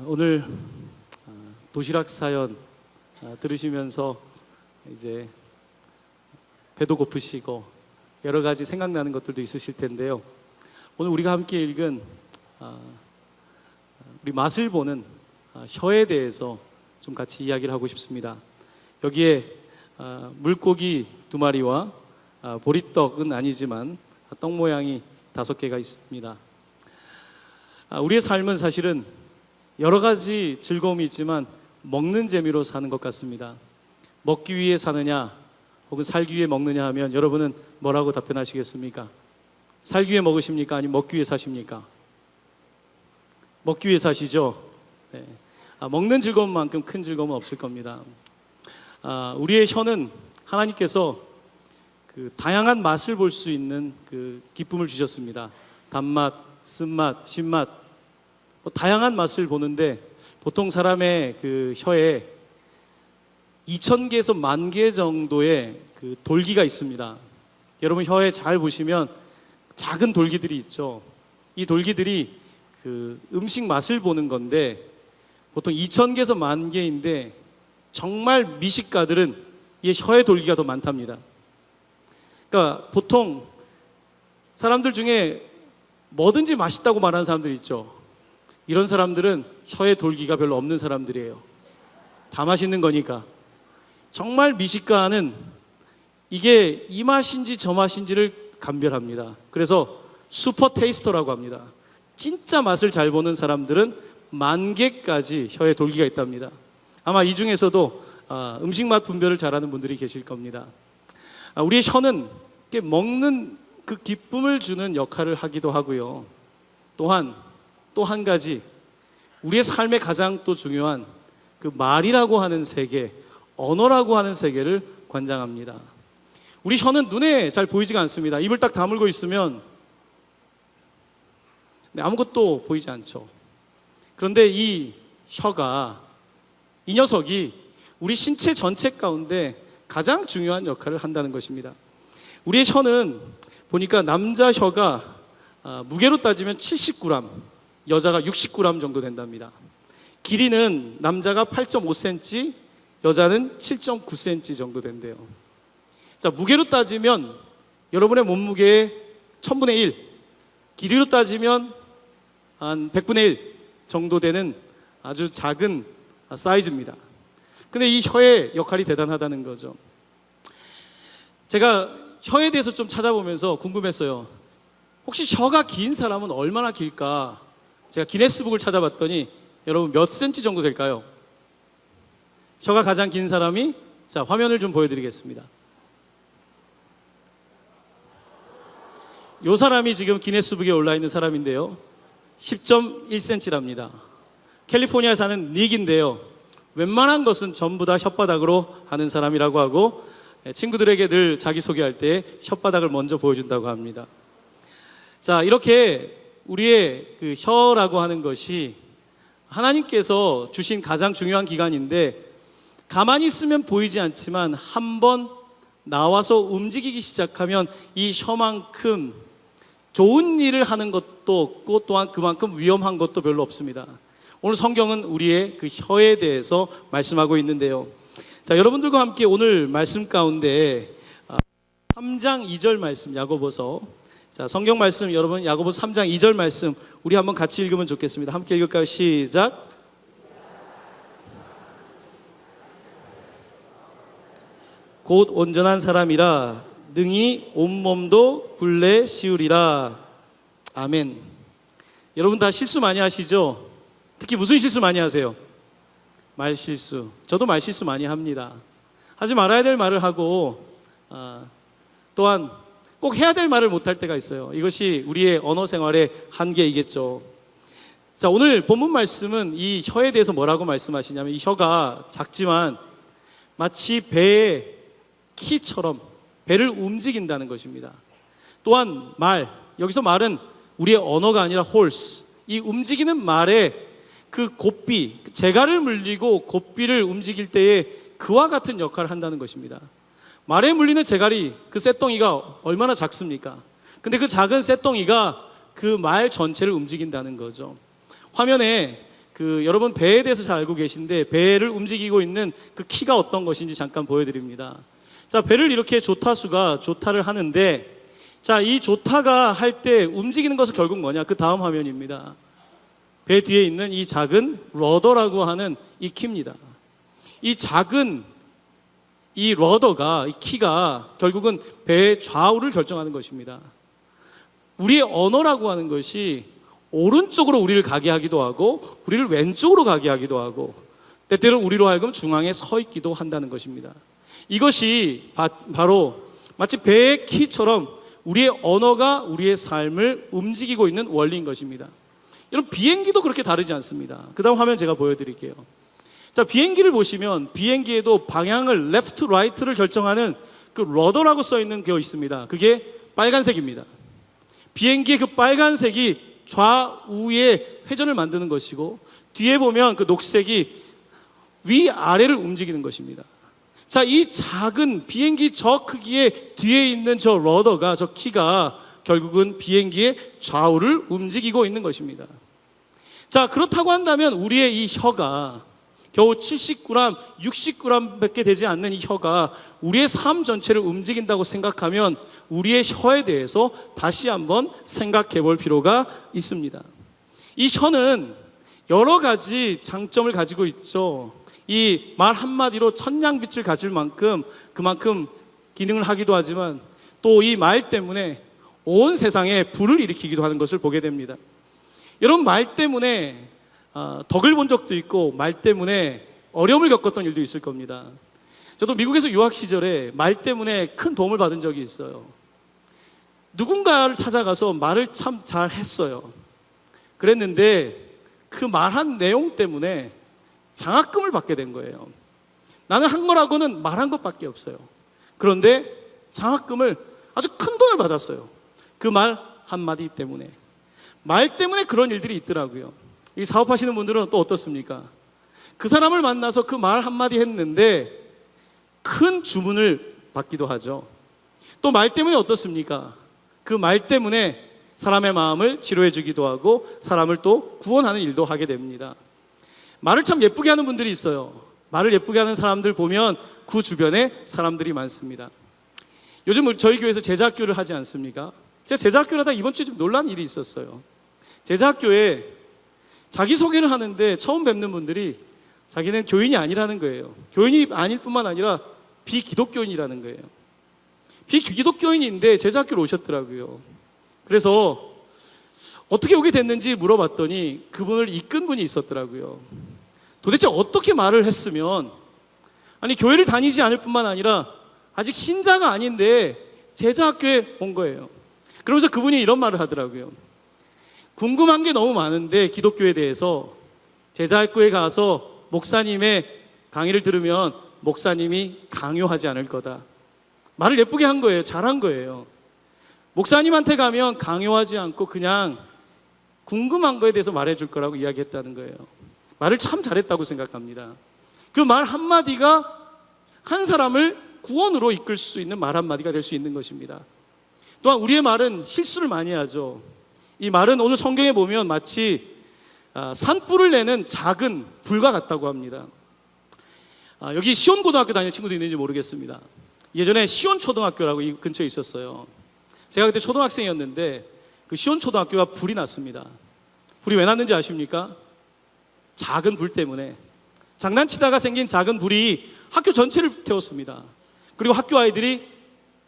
오늘 도시락 사연 들으시면서 이제 배도 고프시고 여러 가지 생각나는 것들도 있으실 텐데요. 오늘 우리가 함께 읽은 우리 맛을 보는 혀에 대해서 좀 같이 이야기를 하고 싶습니다. 여기에 물고기 2마리와 보리떡은 아니지만 떡 모양이 5개가 있습니다. 우리의 삶은 사실은 여러 가지 즐거움이 있지만 먹는 재미로 사는 것 같습니다. 먹기 위해 사느냐 혹은 살기 위해 먹느냐 하면 여러분은 뭐라고 답변하시겠습니까? 살기 위해 먹으십니까? 아니면 먹기 위해 사십니까? 먹기 위해 사시죠? 네. 먹는 즐거움만큼 큰 즐거움은 없을 겁니다. 우리의 혀는 하나님께서 그 다양한 맛을 볼 수 있는 그 기쁨을 주셨습니다. 단맛, 쓴맛, 신맛, 다양한 맛을 보는데 보통 사람의 그 혀에 2,000개에서 10,000개 정도의 그 돌기가 있습니다. 여러분 혀에 잘 보시면 작은 돌기들이 있죠. 이 돌기들이 그 음식 맛을 보는 건데 보통 2,000개에서 10,000개인데 정말 미식가들은 이 혀의 돌기가 더 많답니다. 그러니까 보통 사람들 중에 뭐든지 맛있다고 말하는 사람들이 있죠. 이런 사람들은 혀의 돌기가 별로 없는 사람들이에요. 다 맛있는 거니까. 정말 미식가는 이게 이 맛인지 저 맛인지를 감별합니다. 그래서 슈퍼 테이스터라고 합니다. 진짜 맛을 잘 보는 사람들은 10,000개까지 혀에 돌기가 있답니다. 아마 이 중에서도 음식 맛 분별을 잘하는 분들이 계실 겁니다. 우리의 혀는 먹는 그 기쁨을 주는 역할을 하기도 하고요. 또한 또 한 가지 우리의 삶에 가장 또 중요한 그 말이라고 하는 세계, 언어라고 하는 세계를 관장합니다. 우리 혀는 눈에 잘 보이지가 않습니다. 입을 딱 다물고 있으면 아무것도 보이지 않죠. 그런데 이 혀가, 이 녀석이 우리 신체 전체 가운데 가장 중요한 역할을 한다는 것입니다. 우리의 혀는 보니까 남자 혀가 무게로 따지면 70g, 여자가 60g 정도 된답니다. 길이는 남자가 8.5cm, 여자는 7.9cm 정도 된대요. 자, 무게로 따지면 여러분의 몸무게의 1000분의 1, 길이로 따지면 한 100분의 1 정도 되는 아주 작은 사이즈입니다. 근데 이 혀의 역할이 대단하다는 거죠. 제가 혀에 대해서 좀 찾아보면서 궁금했어요. 혹시 혀가 긴 사람은 얼마나 길까? 제가 기네스북을 찾아봤더니 여러분 몇 센치 정도 될까요? 혀가 가장 긴 사람이, 자, 화면을 좀 보여드리겠습니다. 이 사람이 지금 기네스북에 올라있는 사람인데요, 10.1cm랍니다. 캘리포니아에 사는 닉인데요, 웬만한 것은 전부 다 혓바닥으로 하는 사람이라고 하고 친구들에게 늘 자기소개할 때 혓바닥을 먼저 보여준다고 합니다. 자, 이렇게 우리의 그 혀라고 하는 것이 하나님께서 주신 가장 중요한 기관인데 가만히 있으면 보이지 않지만 한번 나와서 움직이기 시작하면 이 혀만큼 좋은 일을 하는 것도 없고 또한 그만큼 위험한 것도 별로 없습니다. 오늘 성경은 우리의 그 혀에 대해서 말씀하고 있는데요. 자, 여러분들과 함께 오늘 말씀 가운데 3장 2절 말씀, 야고보서, 자, 성경 말씀 여러분 야고보서 3장 2절 말씀 우리 한번 같이 읽으면 좋겠습니다. 함께 읽을까요? 시작. 곧 온전한 사람이라 능히 온몸도 굴레 씌우리라. 아멘. 여러분 다 실수 많이 하시죠? 특히 무슨 실수 많이 하세요? 말실수. 저도 말실수 많이 합니다. 하지 말아야 될 말을 하고 또한 꼭 해야 될 말을 못할 때가 있어요. 이것이 우리의 언어 생활의 한계이겠죠. 자, 오늘 본문 말씀은 이 혀에 대해서 뭐라고 말씀하시냐면 이 혀가 작지만 마치 배의 키처럼 배를 움직인다는 것입니다. 또한 말, 여기서 말은 우리의 언어가 아니라 horse, 이 움직이는 말의 그 고삐, 재갈을 물리고 고삐를 움직일 때에 그와 같은 역할을 한다는 것입니다. 말에 물리는 재갈이, 그 쇳덩이가 얼마나 작습니까? 근데 그 작은 쇳덩이가 그 말 전체를 움직인다는 거죠. 화면에 여러분 배에 대해서 잘 알고 계신데 배를 움직이고 있는 그 키가 어떤 것인지 잠깐 보여드립니다. 자, 배를 이렇게 조타수가 조타를 하는데, 자, 이 조타가 할 때 움직이는 것은 결국 뭐냐? 그 다음 화면입니다. 배 뒤에 있는 이 작은 러더라고 하는 이 키입니다. 이 작은 이 러더가, 이 키가 결국은 배의 좌우를 결정하는 것입니다. 우리의 언어라고 하는 것이 오른쪽으로 우리를 가게 하기도 하고 우리를 왼쪽으로 가게 하기도 하고 때때로 우리로 하여금 중앙에 서 있기도 한다는 것입니다. 이것이 바로 마치 배의 키처럼 우리의 언어가 우리의 삶을 움직이고 있는 원리인 것입니다. 여러분, 비행기도 그렇게 다르지 않습니다. 그 다음 화면 제가 보여드릴게요. 자, 비행기를 보시면 비행기에도 방향을 레프트, 라이트를 결정하는 그 러더라고 써있는 게 있습니다. 그게 빨간색입니다. 비행기의 그 빨간색이 좌우의 회전을 만드는 것이고, 뒤에 보면 그 녹색이 위아래를 움직이는 것입니다. 자, 이 작은 비행기 저 크기의 뒤에 있는 저 러더가, 저 키가 결국은 비행기의 좌우를 움직이고 있는 것입니다. 자, 그렇다고 한다면 우리의 이 혀가 겨우 70g, 60g밖에 되지 않는 이 혀가 우리의 삶 전체를 움직인다고 생각하면 우리의 혀에 대해서 다시 한번 생각해 볼 필요가 있습니다. 이 혀는 여러 가지 장점을 가지고 있죠. 이 말 한마디로 천냥빛을 가질 만큼 그만큼 기능을 하기도 하지만 또 이 말 때문에 온 세상에 불을 일으키기도 하는 것을 보게 됩니다. 여러분, 말 때문에 덕을 본 적도 있고 말 때문에 어려움을 겪었던 일도 있을 겁니다. 저도 미국에서 유학 시절에 말 때문에 큰 도움을 받은 적이 있어요. 누군가를 찾아가서 말을 참 잘했어요. 그랬는데 그 말한 내용 때문에 장학금을 받게 된 거예요. 나는 한 거라고는 말한 것밖에 없어요. 그런데 장학금을 아주 큰 돈을 받았어요. 그 말 한마디 때문에. 말 때문에 그런 일들이 있더라고요. 이 사업하시는 분들은 또 어떻습니까? 그 사람을 만나서 그 말 한마디 했는데 큰 주문을 받기도 하죠. 또 말 때문에 어떻습니까? 그 말 때문에 사람의 마음을 치료해 주기도 하고 사람을 또 구원하는 일도 하게 됩니다. 말을 참 예쁘게 하는 분들이 있어요. 말을 예쁘게 하는 사람들 보면 그 주변에 사람들이 많습니다. 요즘 저희 교회에서 제자학교를 하지 않습니까? 제가 제자학교를 하다 이번 주에 좀 놀란 일이 있었어요. 제자학교에 자기소개를 하는데 처음 뵙는 분들이 자기는 교인이 아니라는 거예요. 교인이 아닐 뿐만 아니라 비기독교인이라는 거예요. 비기독교인인데 제자학교로 오셨더라고요. 그래서 어떻게 오게 됐는지 물어봤더니 그분을 이끈 분이 있었더라고요. 도대체 어떻게 말을 했으면, 아니 교회를 다니지 않을 뿐만 아니라 아직 신자가 아닌데 제자학교에 온 거예요. 그러면서 그분이 이런 말을 하더라고요. 궁금한 게 너무 많은데 기독교에 대해서 제자학교에 가서 목사님의 강의를 들으면 목사님이 강요하지 않을 거다. 말을 예쁘게 한 거예요. 잘한 거예요. 목사님한테 가면 강요하지 않고 그냥 궁금한 거에 대해서 말해줄 거라고 이야기했다는 거예요. 말을 참 잘했다고 생각합니다. 그 말 한마디가 한 사람을 구원으로 이끌 수 있는 말 한마디가 될 수 있는 것입니다. 또한 우리의 말은 실수를 많이 하죠. 이 말은 오늘 성경에 보면 마치 산불을 내는 작은 불과 같다고 합니다. 여기 시온고등학교 다니는 친구도 있는지 모르겠습니다. 예전에 시온초등학교라고 이 근처에 있었어요. 제가 그때 초등학생이었는데 그 시온초등학교가 불이 났습니다. 불이 왜 났는지 아십니까? 작은 불 때문에. 장난치다가 생긴 작은 불이 학교 전체를 태웠습니다. 그리고 학교 아이들이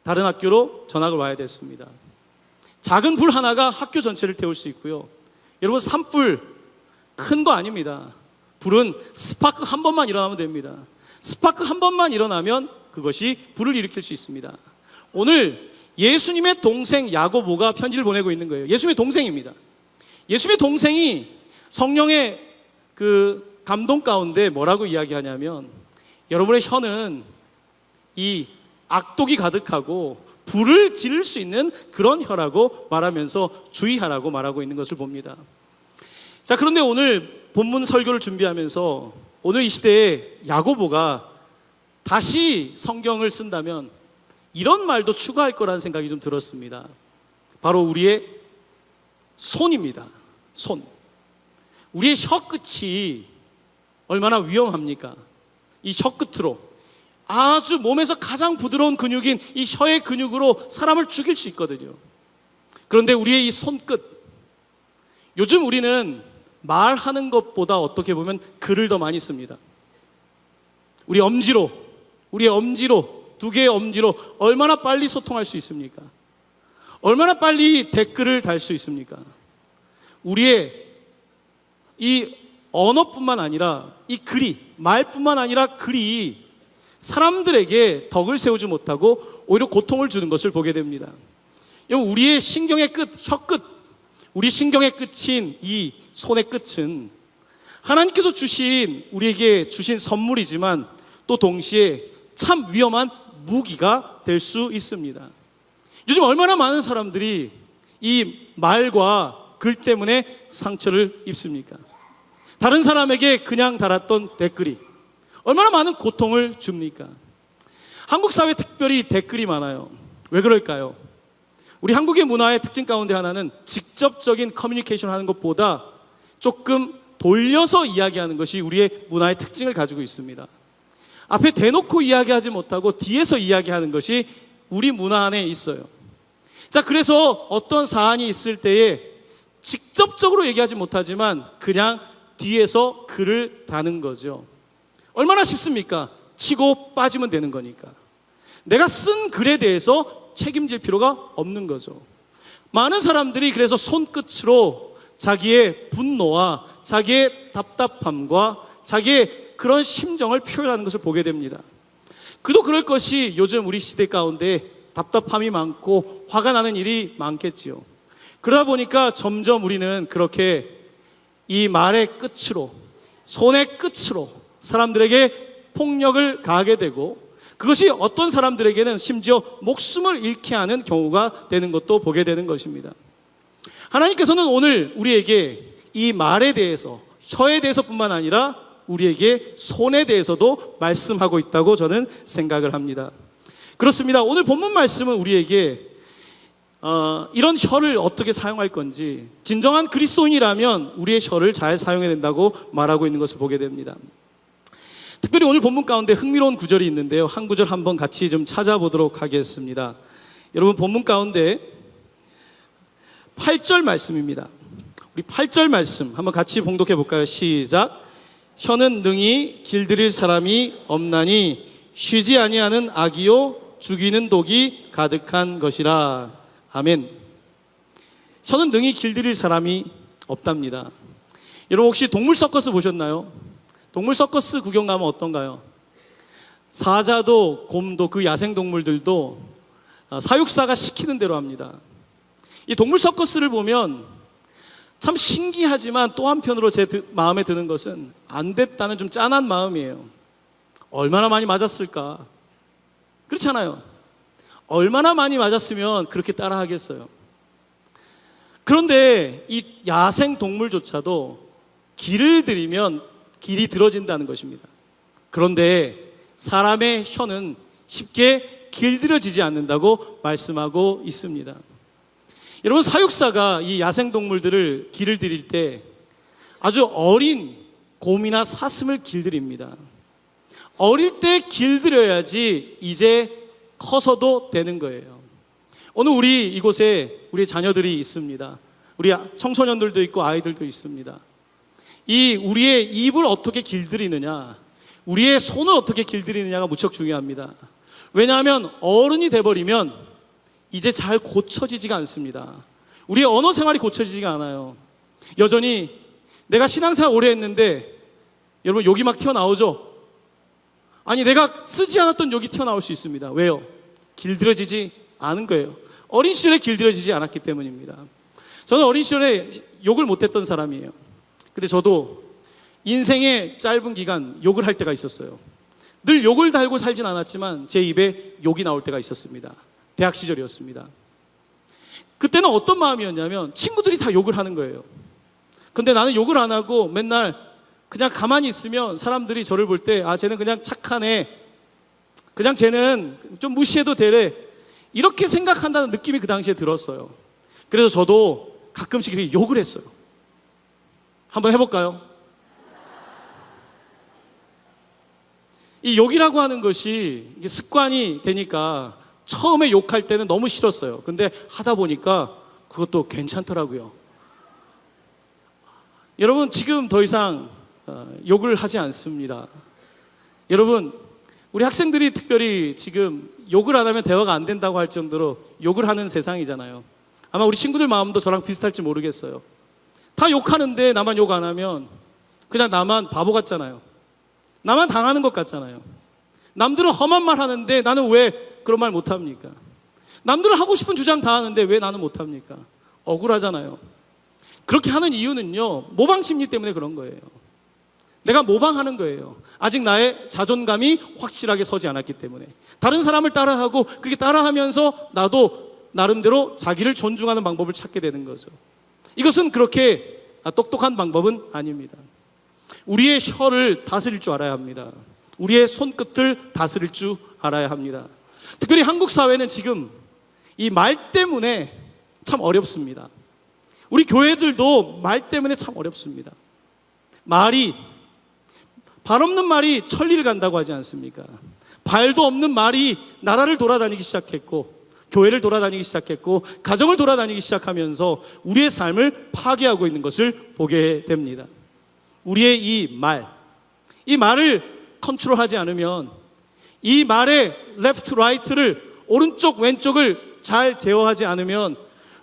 다른 학교로 전학을 와야 됐습니다. 작은 불 하나가 학교 전체를 태울 수 있고요. 여러분, 산불 큰 거 아닙니다. 불은 스파크 한 번만 일어나면 됩니다. 스파크 한 번만 일어나면 그것이 불을 일으킬 수 있습니다. 오늘 예수님의 동생 야고보가 편지를 보내고 있는 거예요. 예수님의 동생입니다. 예수님의 동생이 성령의 그 감동 가운데 뭐라고 이야기하냐면, 여러분의 혀는 이 악독이 가득하고 불을 지를 수 있는 그런 혀라고 말하면서 주의하라고 말하고 있는 것을 봅니다. 자, 그런데 오늘 본문 설교를 준비하면서 오늘 이 시대에 야고보가 다시 성경을 쓴다면 이런 말도 추가할 거라는 생각이 좀 들었습니다. 바로 우리의 손입니다. 손. 우리의 혀 끝이 얼마나 위험합니까? 이 혀 끝으로 아주 몸에서 가장 부드러운 근육인 이 혀의 근육으로 사람을 죽일 수 있거든요. 그런데 우리의 이 손끝, 요즘 우리는 말하는 것보다 어떻게 보면 글을 더 많이 씁니다. 우리의 엄지로, 두 개의 엄지로 얼마나 빨리 소통할 수 있습니까? 얼마나 빨리 댓글을 달 수 있습니까? 우리의 이 언어뿐만 아니라 이 글이, 말뿐만 아니라 글이 사람들에게 덕을 세우지 못하고 오히려 고통을 주는 것을 보게 됩니다. 여러분, 우리의 신경의 끝, 혀 끝, 우리 신경의 끝인 이 손의 끝은 하나님께서 우리에게 주신 선물이지만 또 동시에 참 위험한 무기가 될 수 있습니다. 요즘 얼마나 많은 사람들이 이 말과 글 때문에 상처를 입습니까? 다른 사람에게 그냥 달았던 댓글이 얼마나 많은 고통을 줍니까? 한국 사회 특별히 댓글이 많아요. 왜 그럴까요? 우리 한국의 문화의 특징 가운데 하나는 직접적인 커뮤니케이션 하는 것보다 조금 돌려서 이야기하는 것이 우리의 문화의 특징을 가지고 있습니다. 앞에 대놓고 이야기하지 못하고 뒤에서 이야기하는 것이 우리 문화 안에 있어요. 자, 그래서 어떤 사안이 있을 때에 직접적으로 얘기하지 못하지만 그냥 뒤에서 글을 다는 거죠. 얼마나 쉽습니까? 치고 빠지면 되는 거니까. 내가 쓴 글에 대해서 책임질 필요가 없는 거죠. 많은 사람들이 그래서 손끝으로 자기의 분노와 자기의 답답함과 자기의 그런 심정을 표현하는 것을 보게 됩니다. 그도 그럴 것이 요즘 우리 시대 가운데 답답함이 많고 화가 나는 일이 많겠지요. 그러다 보니까 점점 우리는 그렇게 이 말의 끝으로, 손의 끝으로 사람들에게 폭력을 가하게 되고 그것이 어떤 사람들에게는 심지어 목숨을 잃게 하는 경우가 되는 것도 보게 되는 것입니다. 하나님께서는 오늘 우리에게 이 말에 대해서, 혀에 대해서뿐만 아니라 우리에게 손에 대해서도 말씀하고 있다고 저는 생각을 합니다. 그렇습니다. 오늘 본문 말씀은 우리에게 이런 혀를 어떻게 사용할 건지, 진정한 그리스도인이라면 우리의 혀를 잘 사용해야 된다고 말하고 있는 것을 보게 됩니다. 특별히 오늘 본문 가운데 흥미로운 구절이 있는데요, 한 구절 한번 같이 좀 찾아보도록 하겠습니다. 여러분, 본문 가운데 8절 말씀입니다. 우리 8절 말씀 한번 같이 봉독해 볼까요? 시작. 혀는 능히 길들일 사람이 없나니 쉬지 아니하는 악이요 죽이는 독이 가득한 것이라. 아멘. 혀는 능히 길들일 사람이 없답니다. 여러분, 혹시 동물 서커스 보셨나요? 동물 서커스 구경 가면 어떤가요? 사자도 곰도 그 야생 동물들도 사육사가 시키는 대로 합니다. 이 동물 서커스를 보면 참 신기하지만 또 한편으로 제 마음에 드는 것은 안 됐다는 좀 짠한 마음이에요. 얼마나 많이 맞았을까? 그렇잖아요. 얼마나 많이 맞았으면 그렇게 따라 하겠어요. 그런데 이 야생 동물조차도 길을 들이면 길이 들어진다는 것입니다. 그런데 사람의 혀는 쉽게 길들여지지 않는다고 말씀하고 있습니다. 여러분, 사육사가 이 야생동물들을 길을 들일 때 아주 어린 곰이나 사슴을 길들입니다. 어릴 때 길들여야지 이제 커서도 되는 거예요. 오늘 우리 이곳에 우리 자녀들이 있습니다. 우리 청소년들도 있고 아이들도 있습니다. 이 우리의 입을 어떻게 길들이느냐, 우리의 손을 어떻게 길들이느냐가 무척 중요합니다. 왜냐하면 어른이 돼버리면 이제 잘 고쳐지지가 않습니다. 우리의 언어 생활이 고쳐지지가 않아요. 여전히 내가 신앙생활 오래 했는데 여러분, 욕이 막 튀어나오죠? 아니, 내가 쓰지 않았던 욕이 튀어나올 수 있습니다. 왜요? 길들여지지 않은 거예요. 어린 시절에 길들여지지 않았기 때문입니다. 저는 어린 시절에 욕을 못했던 사람이에요. 근데 저도 인생의 짧은 기간 욕을 할 때가 있었어요. 늘 욕을 달고 살진 않았지만 제 입에 욕이 나올 때가 있었습니다. 대학 시절이었습니다. 그때는 어떤 마음이었냐면 친구들이 다 욕을 하는 거예요. 근데 나는 욕을 안 하고 맨날 그냥 가만히 있으면 사람들이 저를 볼 때, 아, 쟤는 그냥 착하네, 그냥 쟤는 좀 무시해도 되래, 이렇게 생각한다는 느낌이 그 당시에 들었어요. 그래서 저도 가끔씩 이렇게 욕을 했어요. 한번 해볼까요? 이 욕이라고 하는 것이 이게 습관이 되니까 처음에 욕할 때는 너무 싫었어요. 근데 하다 보니까 그것도 괜찮더라고요. 여러분, 지금 더 이상 욕을 하지 않습니다. 여러분, 우리 학생들이 특별히 지금 욕을 안 하면 대화가 안 된다고 할 정도로 욕을 하는 세상이잖아요. 아마 우리 친구들 마음도 저랑 비슷할지 모르겠어요. 다 욕하는데 나만 욕 안 하면 그냥 나만 바보 같잖아요. 나만 당하는 것 같잖아요. 남들은 험한 말 하는데 나는 왜 그런 말 못합니까? 남들은 하고 싶은 주장 다 하는데 왜 나는 못합니까? 억울하잖아요. 그렇게 하는 이유는요, 모방 심리 때문에 그런 거예요. 내가 모방하는 거예요. 아직 나의 자존감이 확실하게 서지 않았기 때문에. 다른 사람을 따라하고 그렇게 따라하면서 나도 나름대로 자기를 존중하는 방법을 찾게 되는 거죠. 이것은 그렇게 똑똑한 방법은 아닙니다. 우리의 혀를 다스릴 줄 알아야 합니다. 우리의 손끝을 다스릴 줄 알아야 합니다. 특별히 한국 사회는 지금 이 말 때문에 참 어렵습니다. 우리 교회들도 말 때문에 참 어렵습니다. 발 없는 말이 천리를 간다고 하지 않습니까? 발도 없는 말이 나라를 돌아다니기 시작했고, 교회를 돌아다니기 시작했고, 가정을 돌아다니기 시작하면서 우리의 삶을 파괴하고 있는 것을 보게 됩니다. 우리의 이 말을 컨트롤하지 않으면, 이 말의 레프트 라이트를, 오른쪽 왼쪽을 잘 제어하지 않으면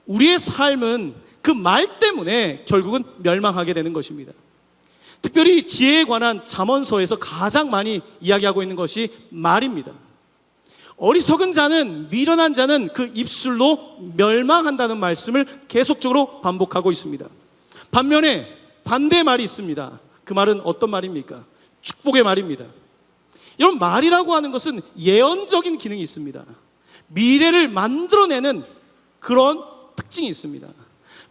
우리의 삶은 그 말 때문에 결국은 멸망하게 되는 것입니다. 특별히 지혜에 관한 잠언서에서 가장 많이 이야기하고 있는 것이 말입니다. 어리석은 자는, 미련한 자는 그 입술로 멸망한다는 말씀을 계속적으로 반복하고 있습니다. 반면에 반대의 말이 있습니다. 그 말은 어떤 말입니까? 축복의 말입니다. 이런 말이라고 하는 것은 예언적인 기능이 있습니다. 미래를 만들어내는 그런 특징이 있습니다.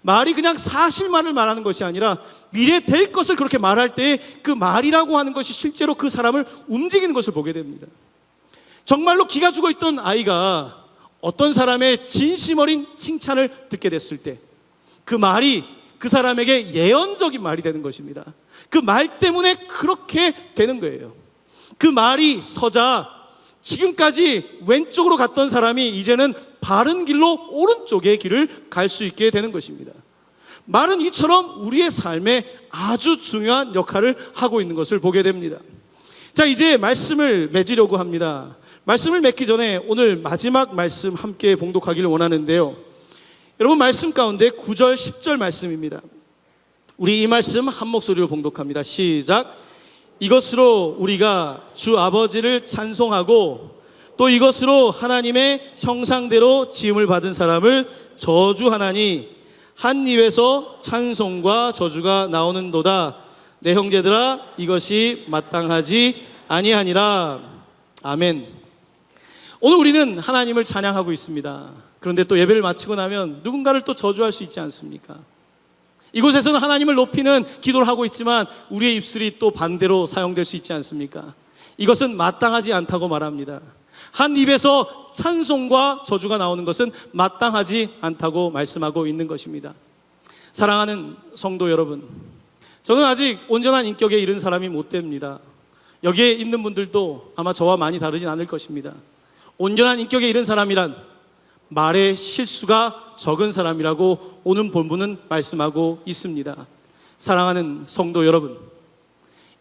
말이 그냥 사실만을 말하는 것이 아니라 미래에 될 것을 그렇게 말할 때 그 말이라고 하는 것이 실제로 그 사람을 움직이는 것을 보게 됩니다. 정말로 기가 죽어있던 아이가 어떤 사람의 진심 어린 칭찬을 듣게 됐을 때 그 말이 그 사람에게 예언적인 말이 되는 것입니다. 그 말 때문에 그렇게 되는 거예요. 그 말이 서자 지금까지 왼쪽으로 갔던 사람이 이제는 바른 길로 오른쪽의 길을 갈 수 있게 되는 것입니다. 말은 이처럼 우리의 삶에 아주 중요한 역할을 하고 있는 것을 보게 됩니다. 자, 이제 말씀을 맺으려고 합니다. 말씀을 맺기 전에 오늘 마지막 말씀 함께 봉독하기를 원하는데요. 여러분, 말씀 가운데 9절 10절 말씀입니다. 우리 이 말씀 한 목소리로 봉독합니다. 시작. 이것으로 우리가 주 아버지를 찬송하고 또 이것으로 하나님의 형상대로 지음을 받은 사람을 저주하나니 한 입에서 찬송과 저주가 나오는도다. 내 형제들아, 이것이 마땅하지 아니하니라. 아멘. 오늘 우리는 하나님을 찬양하고 있습니다. 그런데 또 예배를 마치고 나면 누군가를 또 저주할 수 있지 않습니까? 이곳에서는 하나님을 높이는 기도를 하고 있지만 우리의 입술이 또 반대로 사용될 수 있지 않습니까? 이것은 마땅하지 않다고 말합니다. 한 입에서 찬송과 저주가 나오는 것은 마땅하지 않다고 말씀하고 있는 것입니다. 사랑하는 성도 여러분, 저는 아직 온전한 인격에 이른 사람이 못 됩니다. 여기에 있는 분들도 아마 저와 많이 다르진 않을 것입니다. 온전한 인격에 이른 사람이란 말에 실수가 적은 사람이라고 오늘 본문은 말씀하고 있습니다. 사랑하는 성도 여러분,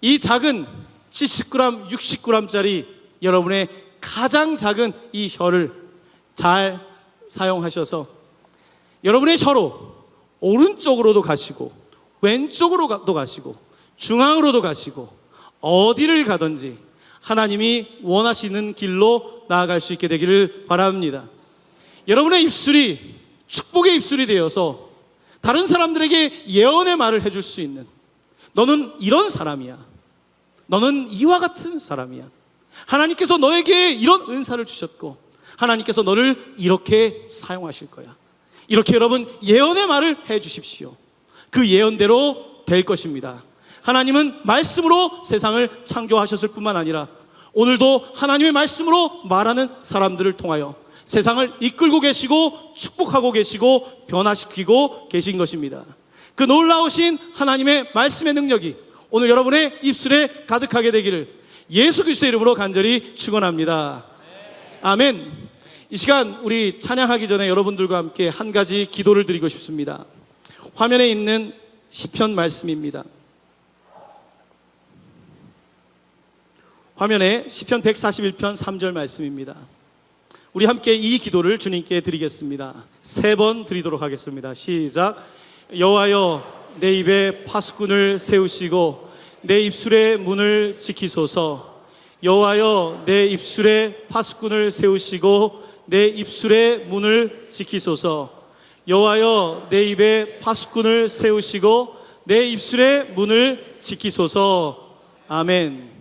이 작은 70g, 60g짜리 여러분의 가장 작은 이 혀를 잘 사용하셔서 여러분의 혀로 오른쪽으로도 가시고 왼쪽으로도 가시고 중앙으로도 가시고 어디를 가든지 하나님이 원하시는 길로 나아갈 수 있게 되기를 바랍니다. 여러분의 입술이 축복의 입술이 되어서 다른 사람들에게 예언의 말을 해줄 수 있는, 너는 이런 사람이야, 너는 이와 같은 사람이야, 하나님께서 너에게 이런 은사를 주셨고 하나님께서 너를 이렇게 사용하실 거야, 이렇게 여러분 예언의 말을 해주십시오. 그 예언대로 될 것입니다. 하나님은 말씀으로 세상을 창조하셨을 뿐만 아니라 오늘도 하나님의 말씀으로 말하는 사람들을 통하여 세상을 이끌고 계시고 축복하고 계시고 변화시키고 계신 것입니다. 그 놀라우신 하나님의 말씀의 능력이 오늘 여러분의 입술에 가득하게 되기를 예수 그리스도의 이름으로 간절히 축원합니다. 아멘. 이 시간 우리 찬양하기 전에 여러분들과 함께 한 가지 기도를 드리고 싶습니다. 화면에 있는 시편 말씀입니다. 화면에 시편 141편 3절 말씀입니다. 우리 함께 이 기도를 주님께 드리겠습니다. 3번 드리도록 하겠습니다. 시작. 여호와여, 내 입에 파수꾼을 세우시고 내 입술의 문을 지키소서. 여호와여, 내 입술에 파수꾼을 세우시고 내 입술의 문을 지키소서. 여호와여, 내 입에 파수꾼을 세우시고 내 입술의 문을 지키소서. 아멘.